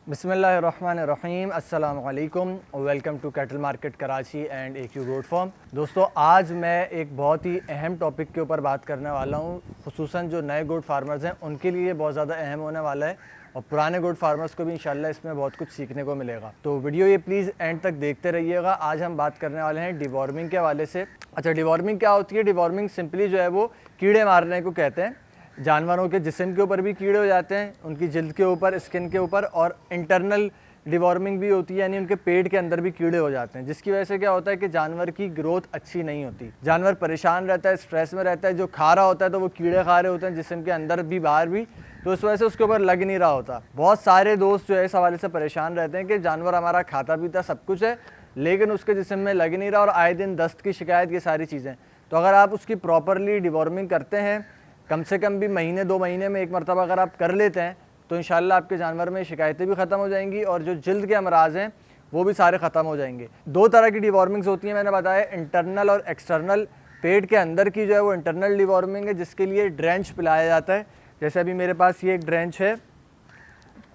बिस्मिल्लाहिर्रहमानिर्रहीम, अस्सलाम वालेकुम, welcome to cattle market Karachi and AQ goat farm. दोस्तों, आज मैं एक बहुत ही अहम टॉपिक के ऊपर बात करने वाला हूँ। खुसूसन जो नए गोट फार्मर्स हैं उनके लिए बहुत ज़्यादा अहम होने वाला है और पुराने गोट फार्मर्स को भी इंशाल्लाह इसमें बहुत कुछ सीखने को मिलेगा। तो वीडियो ये प्लीज़ एंड तक देखते रहिएगा। आज हम बात करने वाले हैं डिवॉर्मिंग के हवाले से। अच्छा, डिवॉर्मिंग क्या होती है? डिवॉर्मिंग सिंपली जो है वो कीड़े मारने को कहते हैं। जानवरों के जिस्म के ऊपर भी कीड़े हो जाते हैं, उनकी जिल्द के ऊपर, स्किन के ऊपर, और इंटरनल डिवॉर्मिंग भी होती है, यानी उनके पेट के अंदर भी कीड़े हो जाते हैं, जिसकी वजह से क्या होता है कि जानवर की ग्रोथ अच्छी नहीं होती। जानवर परेशान रहता है, स्ट्रेस में रहता है। जो खा रहा होता है तो वो कीड़े खा रहे होते हैं जिस्म के अंदर भी बाहर भी, तो उस वजह से उसके ऊपर लग नहीं रहा होता। बहुत सारे दोस्त जो है इस हवाले से परेशान रहते हैं कि जानवर हमारा खाता पीता सब कुछ है लेकिन उसके जिस्म में लग नहीं रहा और आए दिन दस्त की शिकायत, ये सारी चीज़ें। तो अगर आप उसकी प्रॉपरली डिवॉर्मिंग करते हैं, कम से कम भी महीने 2 महीने में एक मरतबा अगर आप कर लेते हैं, तो इंशाल्लाह आपके जानवर में शिकायतें भी ख़त्म हो जाएंगी और जो जिल्द के अमराज हैं वो भी सारे ख़त्म हो जाएंगे। 2 तरह की डिवॉर्मिंग्स होती हैं, मैंने बताया, इंटरनल और एक्सटर्नल। पेट के अंदर की जो है वो इंटरनल डिवॉर्मिंग है, जिसके लिए ड्रेंच पिलाया जाता है। जैसे अभी मेरे पास ये एक ड्रेंच है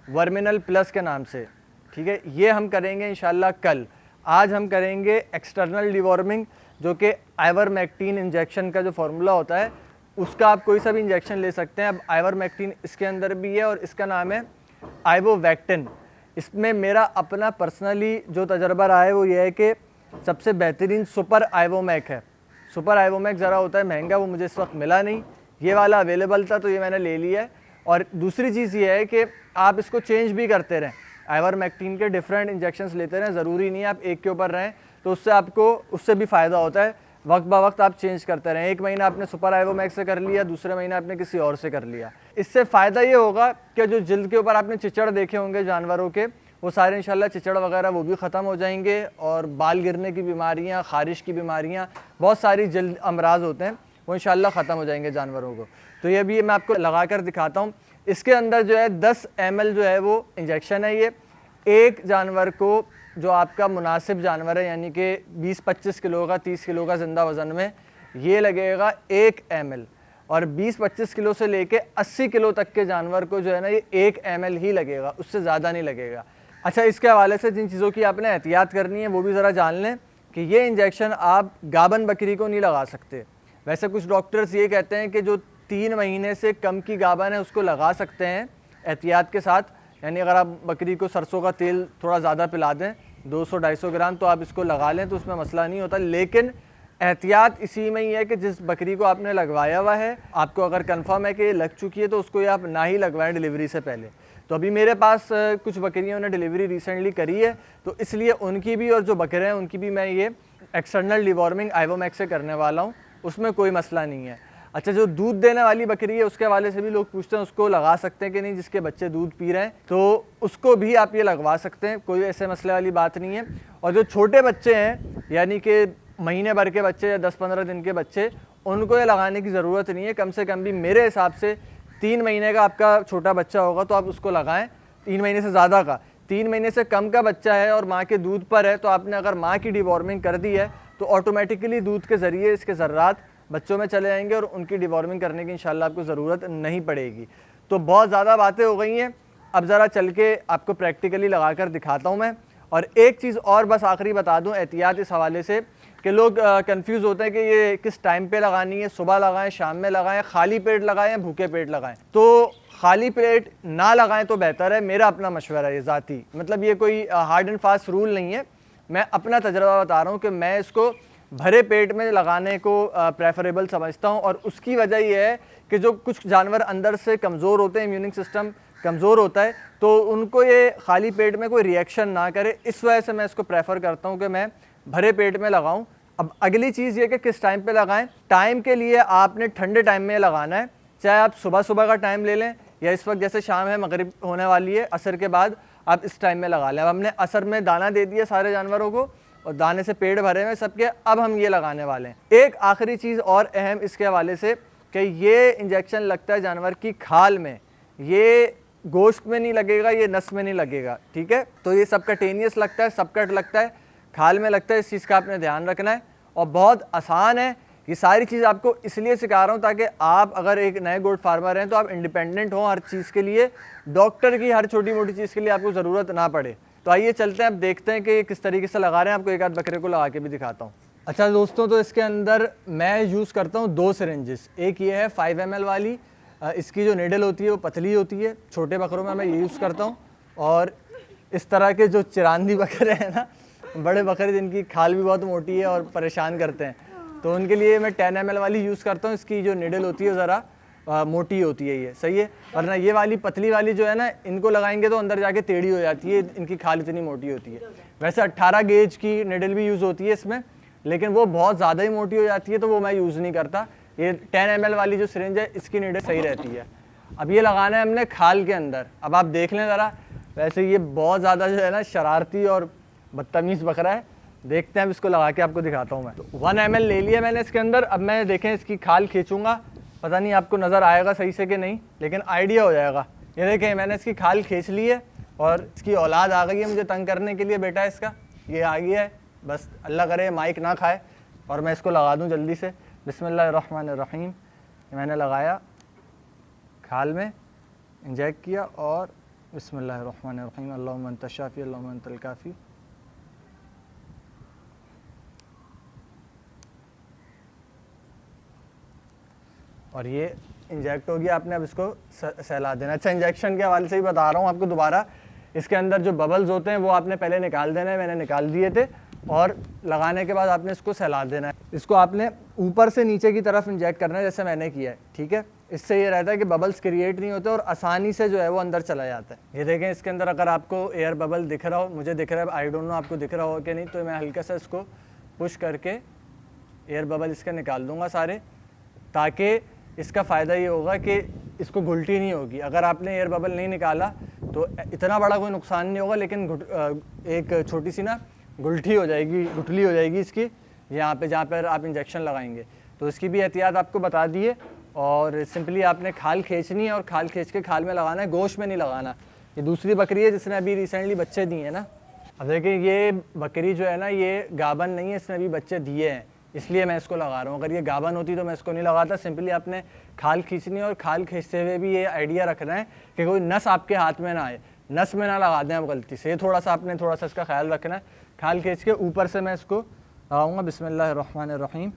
वर्मिनल प्लस के नाम से, ठीक है। ये हम करेंगे इंशाल्लाह कल। आज हम करेंगे एक्सटर्नल डिवॉर्मिंग, जो कि आइवरमेक्टिन इंजेक्शन का जो फार्मूला होता है उसका आप कोई सा भी इंजेक्शन ले सकते हैं। अब आइवरमेक्टिन इसके अंदर भी है और इसका नाम है आइवोवैक्टिन। इसमें मेरा अपना पर्सनली जो तजर्बा रहा है वो ये है कि सबसे बेहतरीन सुपर आइवोमैक है। सुपर आइवोमैक ज़रा होता है महंगा, वो मुझे इस वक्त मिला नहीं, ये वाला अवेलेबल था तो ये मैंने ले लिया है। और दूसरी चीज़ ये है कि आप इसको चेंज भी करते रहें, आइवरमेक्टिन के डिफरेंट इंजेक्शंस लेते रहें, ज़रूरी नहीं है आप एक के ऊपर रहें, तो उससे आपको उससे भी फ़ायदा होता है। वक्त ब वक्त आप चेंज करते रहें। एक महीना आपने सुपर आइवोमैक्स से कर लिया, दूसरे महीने आपने किसी और से कर लिया। इससे फ़ायदा ये होगा कि जो जिल्द के ऊपर आपने चिचड़ देखे होंगे जानवरों के, वो सारे इंशाल्लाह चिचड़ वगैरह वो भी ख़त्म हो जाएंगे और बाल गिरने की बीमारियाँ, ख़ारिश की बीमारियाँ, बहुत सारी जिल्द अमराज होते हैं, वो इंशाल्लाह ख़त्म हो जाएंगे जानवरों को। तो ये भी मैं आपको लगा कर दिखाता हूँ। इसके अंदर जो है 10 ml जो है वो इंजेक्शन है। ये एक जानवर को, जो आपका मुनासिब जानवर है, यानी कि 20-25 किलो का, 30 किलो का ज़िंदा वज़न में, ये लगेगा 1 ml। और 20-25 किलो से लेके 80 किलो तक के जानवर को जो है ना ये 1 ml ही लगेगा, उससे ज़्यादा नहीं लगेगा। अच्छा, इसके हवाले से जिन चीज़ों की आपने एहतियात करनी है वो भी ज़रा जान लें कि ये इंजेक्शन आप गाबन बकरी को नहीं लगा सकते। वैसे कुछ डॉक्टर्स ये कहते हैं कि जो 3 महीने से कम की गाबन है उसको लगा सकते हैं एहतियात के साथ, यानी अगर आप बकरी को सरसों का तेल थोड़ा ज़्यादा पिला दें, 200-250 ग्राम, तो आप इसको लगा लें तो उसमें मसला नहीं होता। लेकिन एहतियात इसी में ही है कि जिस बकरी को आपने लगवाया हुआ है, आपको अगर कंफर्म है कि ये लग चुकी है तो उसको ये आप ना ही लगवाएं डिलीवरी से पहले। तो अभी मेरे पास कुछ बकरियों ने डिलीवरी रिसेंटली करी है, तो इसलिए उनकी भी और जो बकरे हैं उनकी भी मैं ये एक्सटर्नल डिवॉर्मिंग आइवोमैक्स से करने वाला हूँ, उसमें कोई मसला नहीं है। अच्छा, जो दूध देने वाली बकरी है उसके हवाले से भी लोग पूछते हैं उसको लगा सकते हैं कि नहीं, जिसके बच्चे दूध पी रहे हैं, तो उसको भी आप ये लगवा सकते हैं, कोई ऐसे मसले वाली बात नहीं है। और जो छोटे बच्चे हैं, यानी कि महीने भर के बच्चे या 10-15 दिन के बच्चे, उनको ये लगाने की ज़रूरत नहीं है। कम से कम भी मेरे हिसाब से 3 महीने का आपका छोटा बच्चा होगा तो आप उसको लगाएं। 3 महीने से ज़्यादा का, 3 महीने से कम का बच्चा है और माँ के दूध पर है, तो आपने अगर माँ की डिवॉर्मिंग कर दी है तो ऑटोमेटिकली दूध के ज़रिए इसके ज़र्रात बच्चों में चले जाएंगे और उनकी डिवॉर्मिंग करने की इंशाल्लाह आपको ज़रूरत नहीं पड़ेगी। तो बहुत ज़्यादा बातें हो गई हैं, अब ज़रा चल के आपको प्रैक्टिकली लगा कर दिखाता हूँ मैं। और एक चीज़ और बस आखिरी बता दूँ एहतियात इस हवाले से कि लोग कंफ्यूज होते हैं कि ये किस टाइम पे लगानी है, सुबह लगाएं, शाम में लगाएं, खाली पेट लगाएं या भूखे पेट लगाएं। तो खाली पेट ना लगाएं तो बेहतर है, मेरा अपना मशवरा है ये ज़ाती, मतलब ये कोई हार्ड एंड फास्ट रूल नहीं है, मैं अपना तजर्बा बता रहा हूँ कि मैं इसको भरे पेट में लगाने को प्रेफरेबल समझता हूँ। और उसकी वजह यह है कि जो कुछ जानवर अंदर से कमज़ोर होते हैं, इम्यूनिक सिस्टम कमज़ोर होता है, तो उनको ये खाली पेट में कोई रिएक्शन ना करे, इस वजह से मैं इसको प्रेफर करता हूँ कि मैं भरे पेट में लगाऊँ। अब अगली चीज़ ये कि किस टाइम पे लगाएं। टाइम के लिए आपने ठंडे टाइम में लगाना है, चाहे आप सुबह सुबह का टाइम ले लें या इस वक्त जैसे शाम है, मगरिब होने वाली है, असर के बाद आप इस टाइम में लगा लें। अब हमने असर में दाना दे दिया सारे जानवरों को और दाने से पेट भरे हुए सबके, अब हम ये लगाने वाले हैं। एक आखिरी चीज़ और अहम इसके हवाले से कि ये इंजेक्शन लगता है जानवर की खाल में, ये गोश्त में नहीं लगेगा, ये नस में नहीं लगेगा, ठीक है। तो ये सबकटेनियस लगता है, सबकट लगता है, खाल में लगता है, इस चीज़ का आपने ध्यान रखना है। और बहुत आसान है, ये सारी चीज़ आपको इसलिए सिखा रहा हूँ ताकि आप अगर एक नए गोट फार्मर हैं तो आप इंडिपेंडेंट हो हर चीज़ के लिए, डॉक्टर की हर छोटी मोटी चीज़ के लिए आपको ज़रूरत ना पड़े। तो आइए चलते हैं, अब देखते हैं कि किस तरीके से लगा रहे हैं। आपको एक आध बकरे को लगा के भी दिखाता हूँ। अच्छा दोस्तों, तो इसके अंदर मैं यूज़ करता हूँ 2 सिरिंजेस। एक ये है 5 ml वाली, इसकी जो निडल होती है वो पतली होती है, छोटे बकरों में मैं ये यूज़ करता हूँ। और इस तरह के जो चिरांदी बकरे हैं ना, बड़े बकरे जिनकी खाल भी बहुत मोटी है और परेशान करते हैं, तो उनके लिए मैं 10 ml वाली यूज़ करता हूँ। इसकी जो निडल होती है ज़रा मोटी होती है, ये सही है। वरना ये वाली पतली वाली जो है ना, इनको लगाएंगे तो अंदर जाके टेढ़ी हो जाती है, इनकी खाल इतनी मोटी होती है। वैसे 18 गेज की निडल भी यूज़ होती है इसमें, लेकिन वो बहुत ज़्यादा ही मोटी हो जाती है, तो वो मैं यूज़ नहीं करता। ये 10 ml वाली जो सिरिंज है, इसकी निडल सही रहती है। अब ये लगाना है हमने खाल के अंदर। अब आप देख लें ज़रा, वैसे ये बहुत ज़्यादा जो है ना शरारती और बदतमीज़ बकरा है। देखते हैं, अब इसको लगा के आपको दिखाता हूँ मैं। तो 1 ml ले लिया मैंने इसके अंदर। अब मैं देखें इसकी खाल खींचूँगा, पता नहीं आपको नज़र आएगा सही से कि नहीं, लेकिन आइडिया हो जाएगा। ये देखें, मैंने इसकी खाल खींच ली है और इसकी औलाद आ गई है मुझे तंग करने के लिए। बेटा इसका ये आ गया है, बस अल्लाह करे माइक ना खाए और मैं इसको लगा दूँ जल्दी से। बिस्मिल्लाहिर्रहमानिर्रहीम। मैंने लगाया, खाल में इंजेक्ट किया और बिस्मिल्लाहिर्रहमानिर्रहीम। अल्लाहुम्मा अंता शाफी अल्लाहुम्मा अंतल काफ़ी। और ये इंजेक्ट हो गया। आपने अब इसको सहला देना। अच्छा, इंजेक्शन के हवाले से ही बता रहा हूँ आपको दोबारा। इसके अंदर जो बबल्स होते हैं वो आपने पहले निकाल देना है, मैंने निकाल दिए थे। और लगाने के बाद आपने इसको सहला देना है। इसको आपने ऊपर से नीचे की तरफ इंजेक्ट करना है, जैसे मैंने किया है, ठीक है। इससे ये रहता है कि बबल्स क्रिएट नहीं होते और आसानी से जो है वो अंदर चला जाता है। ये देखें, इसके अंदर अगर आपको एयर बबल दिख रहा हो, मुझे दिख रहा है, आई डोंट नो आपको दिख रहा हो कि नहीं, तो मैं हल्का सा इसको पुश करके एयर बबल इसके निकाल दूँगा सारे, ताकि इसका फ़ायदा ये होगा कि इसको घुलटी नहीं होगी। अगर आपने एयर बबल नहीं निकाला तो इतना बड़ा कोई नुकसान नहीं होगा, लेकिन एक छोटी सी ना गुलठी हो जाएगी, गुठली हो जाएगी इसकी यहाँ पे, जहाँ पर आप इंजेक्शन लगाएंगे। तो इसकी भी एहतियात आपको बता दिए। और सिंपली आपने खाल खींचनी है और खाल खींच के खाल में लगाना है, गोश्त में नहीं लगाना। ये दूसरी बकरी है जिसने अभी रिसेंटली बच्चे दिए हैं ना। अब देखिए, ये बकरी जो है ना, ये गाबन नहीं है, इसने अभी बच्चे दिए हैं, इसलिए मैं इसको लगा रहा हूँ। अगर ये गाबन होती तो मैं इसको नहीं लगाता। सिंपली आपने खाल खींचनी है और खाल खींचते हुए भी ये आइडिया रखना है कि कोई नस आपके हाथ में ना आए, नस में ना लगा दें आप गलती से। थोड़ा सा आपने थोड़ा सा इसका ख्याल रखना है। खाल खींच के ऊपर से मैं इसको लगाऊंगा। बिस्मिल्लाहिर्रहमानिर्रहीम।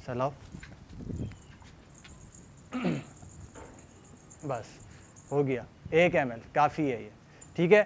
चलाओ, बस हो गया। 1 ml काफ़ी है ये, ठीक है।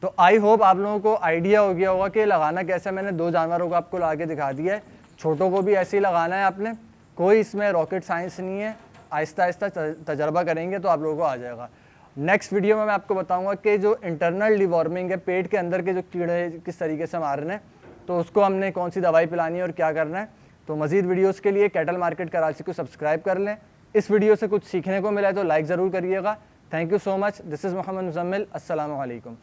तो आई होप आप लोगों को आइडिया हो गया होगा कि लगाना कैसे। मैंने 2 जानवरों को आपको ला के दिखा दिया है। छोटों को भी ऐसे ही लगाना है आपने, कोई इसमें रॉकेट साइंस नहीं है। आहिस्ता आहिस्ता तजर्बा करेंगे तो आप लोगों को आ जाएगा। नेक्स्ट वीडियो में मैं आपको बताऊंगा कि जो इंटरनल डिवॉर्मिंग है, पेट के अंदर के जो कीड़े किस तरीके से मारने हैं, तो उसको हमने कौन सी दवाई पिलानी है और क्या करना है। तो मज़ीद वीडियोस के लिए कैटल मार्केट कराची को सब्सक्राइब कर लें। इस वीडियो से कुछ सीखने को मिला है तो लाइक ज़रूर करिएगा। Thank you so much. This is Mohammad Muzammil. अस्सलामु अलैकुम।